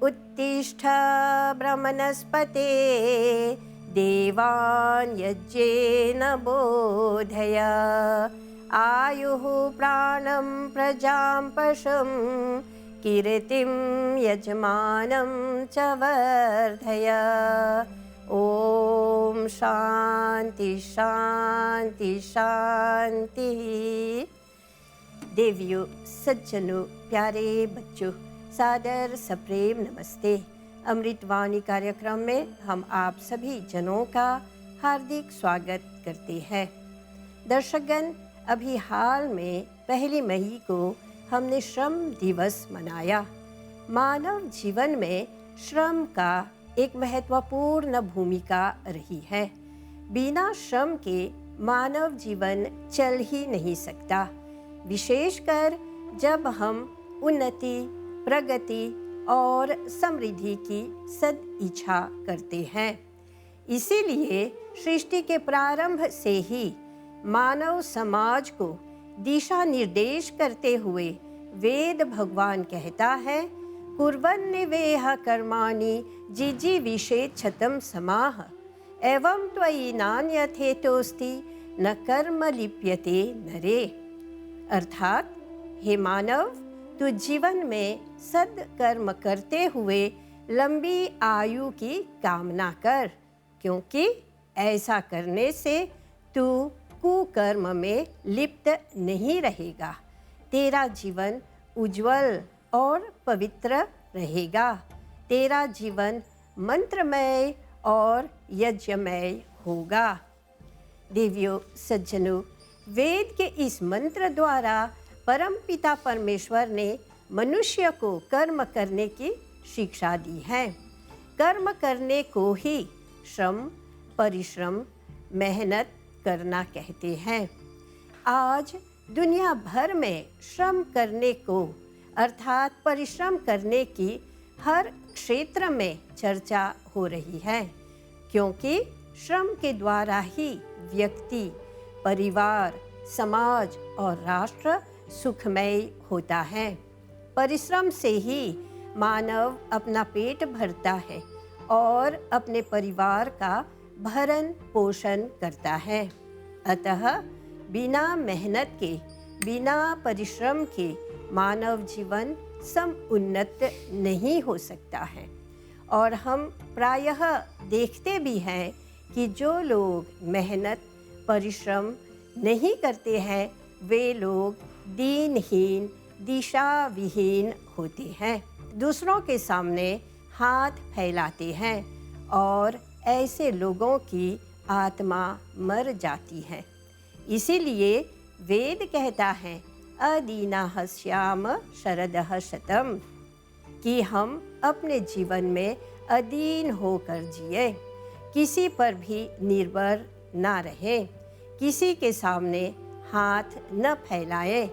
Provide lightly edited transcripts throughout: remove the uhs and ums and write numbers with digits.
उत्तिष्ठ ब्रह्मणस्पते देवान् यज्ञेन बोधय। आयुः प्राणं प्रजां पशुं कीर्तिं यजमानं च वर्धय। ओम शांति शांति शांति। देवियों, सज्जनों, प्यारे बच्चों, सादर सप्रेम नमस्ते। अमृतवाणी कार्यक्रम में हम आप सभी जनों का हार्दिक स्वागत करते हैं। दर्शकगण, अभी हाल में 1 मई को हमने श्रम दिवस मनाया। मानव जीवन में श्रम का एक महत्वपूर्ण भूमिका रही है। बिना श्रम के मानव जीवन चल ही नहीं सकता, विशेषकर जब हम उन्नति, प्रगति और समृद्धि की सद इच्छा करते हैं। इसीलिए सृष्टि के प्रारंभ से ही मानव समाज को दिशा निर्देश करते हुए वेद भगवान कहता है, कुर्वन्निवेह कर्माणि जिजीविषेच्छतं समाह एवं त्वयि नान्यथेतोस्ति न कर्म लिप्यते नरे। अर्थात, हे मानव, तू जीवन में सद्कर्म करते हुए लंबी आयु की कामना कर, क्योंकि ऐसा करने से तू कुकर्म में लिप्त नहीं रहेगा। तेरा जीवन उज्जवल और पवित्र रहेगा। तेरा जीवन मंत्रमय और यज्ञमय होगा। देवियों, सज्जनों, वेद के इस मंत्र द्वारा परमपिता परमेश्वर ने मनुष्य को कर्म करने की शिक्षा दी है। कर्म करने को ही श्रम, परिश्रम, मेहनत करना कहते हैं। आज दुनिया भर में श्रम करने को अर्थात परिश्रम करने की हर क्षेत्र में चर्चा हो रही है, क्योंकि श्रम के द्वारा ही व्यक्ति, परिवार, समाज और राष्ट्र सुखमय होता है। परिश्रम से ही मानव अपना पेट भरता है और अपने परिवार का भरण पोषण करता है। अतः बिना मेहनत के, बिना परिश्रम के मानव जीवन समुन्नत नहीं हो सकता है। और हम प्रायः देखते भी हैं कि जो लोग मेहनत, परिश्रम नहीं करते हैं, वे लोग दीनहीन, दिशाविहीन होते हैं, दूसरों के सामने हाथ फैलाते हैं और ऐसे लोगों की आत्मा मर जाती है। इसीलिए वेद कहता है, अदीनाः स्याम शरदः शतम्, कि हम अपने जीवन में अधीन होकर जिए, किसी पर भी निर्भर ना रहे, किसी के सामने हाथ न फैलाए।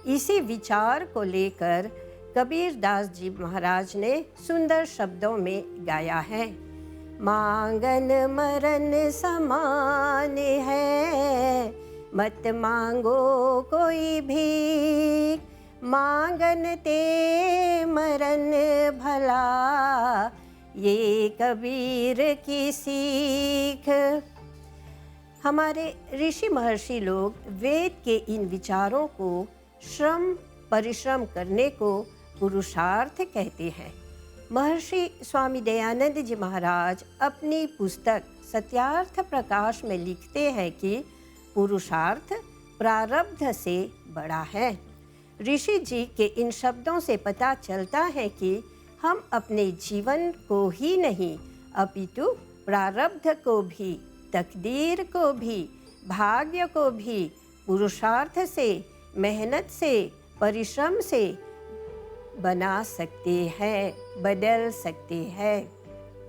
इसी विचार को लेकर कबीर दास जी महाराज ने सुंदर शब्दों में गाया है, मांगन मरन समान है, मत मांगो कोई भीख, मांगन ते मरन भला, ये कबीर की सीख। हमारे ऋषि महर्षि लोग वेद के इन विचारों को, श्रम परिश्रम करने को पुरुषार्थ कहते हैं। महर्षि स्वामी दयानंद जी महाराज अपनी पुस्तक सत्यार्थ प्रकाश में लिखते हैं कि पुरुषार्थ प्रारब्ध से बड़ा है। ऋषि जी के इन शब्दों से पता चलता है कि हम अपने जीवन को ही नहीं, अपितु प्रारब्ध को भी, तकदीर को भी, भाग्य को भी पुरुषार्थ से, मेहनत से, परिश्रम से बना सकते हैं, बदल सकते हैं।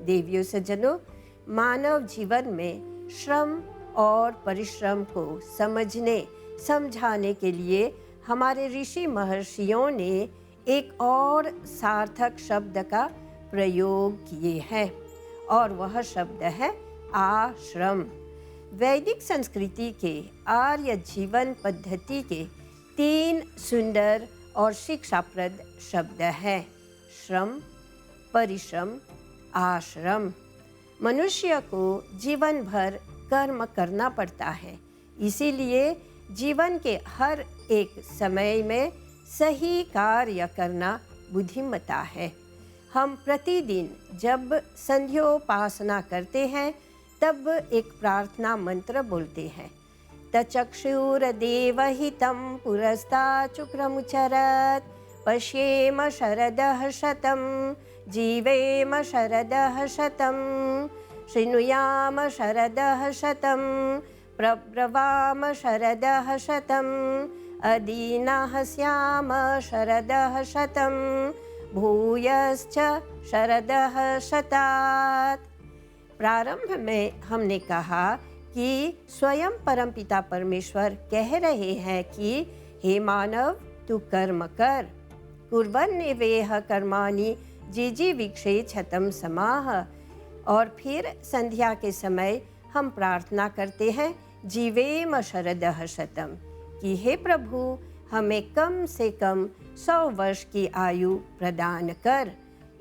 देवियों, सज्जनों, मानव जीवन में श्रम और परिश्रम को समझने, समझाने के लिए हमारे ऋषि महर्षियों ने एक और सार्थक शब्द का प्रयोग किए हैं, और वह शब्द है आश्रम। वैदिक संस्कृति के आर्य जीवन पद्धति के 3 सुंदर और शिक्षाप्रद शब्द है, श्रम, परिश्रम, आश्रम। मनुष्य को जीवन भर कर्म करना पड़ता है, इसीलिए जीवन के हर एक समय में सही कार्य करना बुद्धिमत्ता है। हम प्रतिदिन जब संध्योपासना करते हैं तब एक प्रार्थना मंत्र बोलते हैं। तचक्षुर्देवहितं पुरस्तात् शुक्रमुचरत् पश्येम शरदः शतं जीवेम शरदः शतं शृणुयाम शरदः शतं प्रब्रवाम शरदः शतम् अदीनाः स्याम शरदः शतं भूयश्च शरदः शतात्। प्रारंभ में हमने कहा कि स्वयं परमपिता परमेश्वर कह रहे हैं कि हे मानव, तू कर्म कर। कुर्वन्नेवेह कर्माणि जिजीविक्षे छतम समाह। और फिर संध्या के समय हम प्रार्थना करते हैं जीवेम शरदः शतम, कि हे प्रभु, हमें कम से कम 100 वर्ष की आयु प्रदान कर।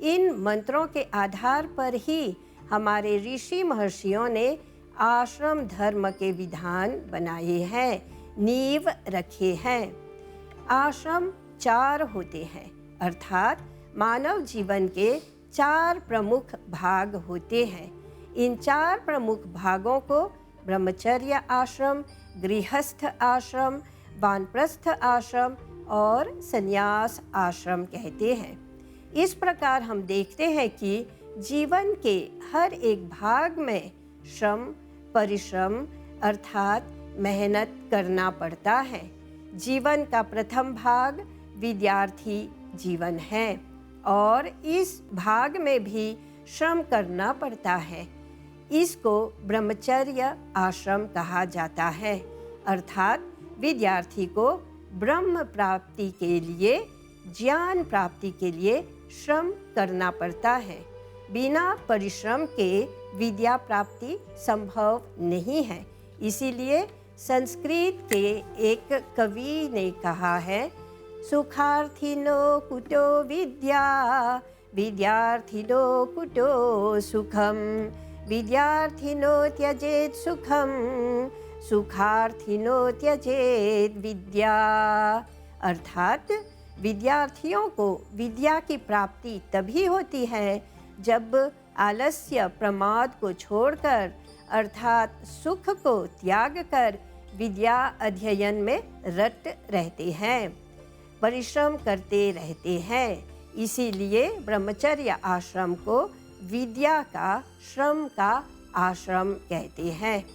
इन मंत्रों के आधार पर ही हमारे ऋषि महर्षियों ने आश्रम धर्म के विधान बनाए हैं, नींव रखे हैं। आश्रम 4 होते हैं, अर्थात मानव जीवन के 4 प्रमुख भाग होते हैं। इन 4 प्रमुख भागों को ब्रह्मचर्य आश्रम, गृहस्थ आश्रम, वानप्रस्थ आश्रम और संन्यास आश्रम कहते हैं। इस प्रकार हम देखते हैं कि जीवन के हर एक भाग में श्रम, परिश्रम अर्थात मेहनत करना पड़ता है। जीवन का प्रथम भाग विद्यार्थी जीवन है और इस भाग में भी श्रम करना पड़ता है। इसको ब्रह्मचर्य आश्रम कहा जाता है, अर्थात विद्यार्थी को ब्रह्म प्राप्ति के लिए, ज्ञान प्राप्ति के लिए श्रम करना पड़ता है। बिना परिश्रम के विद्या प्राप्ति संभव नहीं है। इसीलिए संस्कृत के एक कवि ने कहा है, सुखार्थिनो कुतो विद्या, विद्यार्थिनो कुतो सुखम, विद्यार्थिनो त्यजेत सुखम, सुखार्थिनो त्यजेत विद्या। अर्थात विद्यार्थियों को विद्या की प्राप्ति तभी होती है जब आलस्य प्रमाद को छोड़कर अर्थात सुख को त्याग कर विद्या अध्ययन में रत रहते हैं, परिश्रम करते रहते हैं। इसीलिए ब्रह्मचर्य आश्रम को विद्या का, श्रम का आश्रम कहते हैं।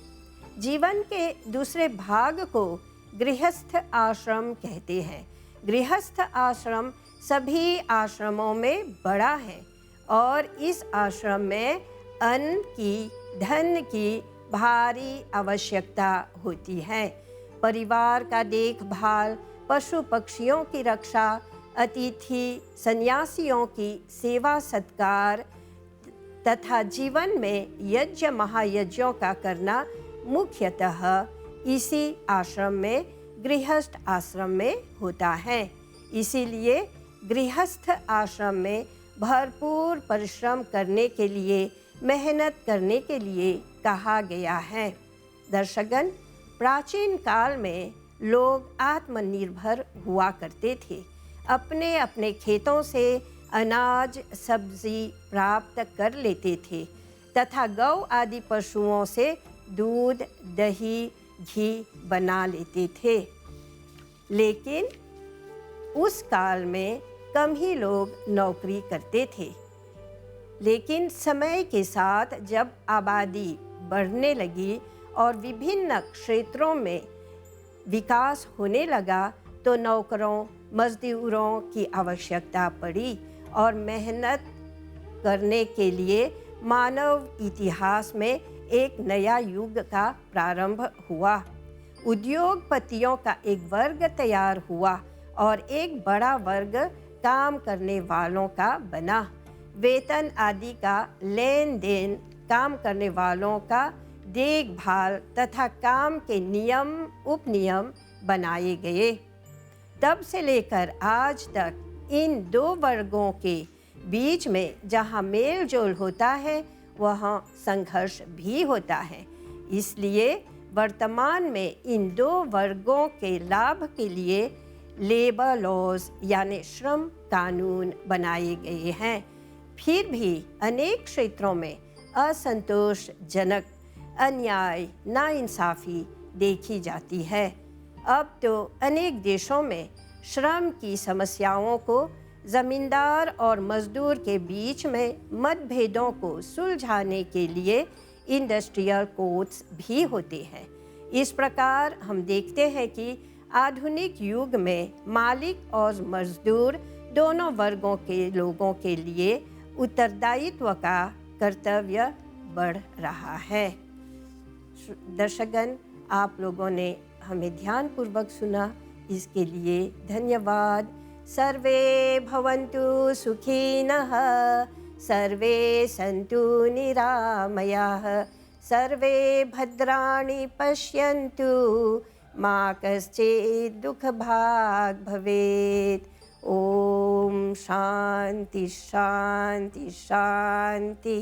जीवन के दूसरे भाग को गृहस्थ आश्रम कहते हैं। गृहस्थ आश्रम सभी आश्रमों में बड़ा है और इस आश्रम में अन्न की, धन की भारी आवश्यकता होती है। परिवार का देखभाल, पशु पक्षियों की रक्षा, अतिथि सन्यासियों की सेवा सत्कार तथा जीवन में यज्ञ महायज्ञों का करना मुख्यतः इसी आश्रम में, गृहस्थ आश्रम में होता है। इसीलिए गृहस्थ आश्रम में भरपूर परिश्रम करने के लिए, मेहनत करने के लिए कहा गया है। दर्शकगण, प्राचीन काल में लोग आत्मनिर्भर हुआ करते थे। अपने अपने खेतों से अनाज, सब्जी प्राप्त कर लेते थे तथा गौ आदि पशुओं से दूध, दही, घी बना लेते थे। लेकिन उस काल में कम ही लोग नौकरी करते थे। लेकिन समय के साथ जब आबादी बढ़ने लगी और विभिन्न क्षेत्रों में विकास होने लगा तो नौकरों, मजदूरों की आवश्यकता पड़ी और मेहनत करने के लिए मानव इतिहास में एक नया युग का प्रारंभ हुआ। उद्योगपतियों का एक वर्ग तैयार हुआ और एक बड़ा वर्ग काम करने वालों का बना। वेतन आदि का लेन देन, काम करने वालों का देखभाल तथा काम के नियम उपनियम बनाए गए। तब से लेकर आज तक इन दो वर्गों के बीच में जहाँ मेल जोल होता है वहाँ संघर्ष भी होता है। इसलिए वर्तमान में इन दो वर्गों के लाभ के लिए लेबर लॉज यानी श्रम कानून बनाए गए हैं। फिर भी अनेक क्षेत्रों में असंतोषजनक अन्याय नाइंसाफ़ी देखी जाती है। अब तो अनेक देशों में श्रम की समस्याओं को ज़मींदार और मज़दूर के बीच में मतभेदों को सुलझाने के लिए इंडस्ट्रियल कोर्ट्स भी होते हैं। इस प्रकार हम देखते हैं कि आधुनिक युग में मालिक और मज़दूर दोनों वर्गों के लोगों के लिए उत्तरदायित्व का कर्तव्य बढ़ रहा है। दर्शकगण, आप लोगों ने हमें ध्यानपूर्वक सुना, इसके लिए धन्यवाद। सर्वे भवन्तु सुखिनः, सर्वे सन्तु निरामयाः, सर्वे भद्राणि पश्यन्तु, मा कश्चित् दुःखभाग् भवेत्। ओम शांति शांति शांति।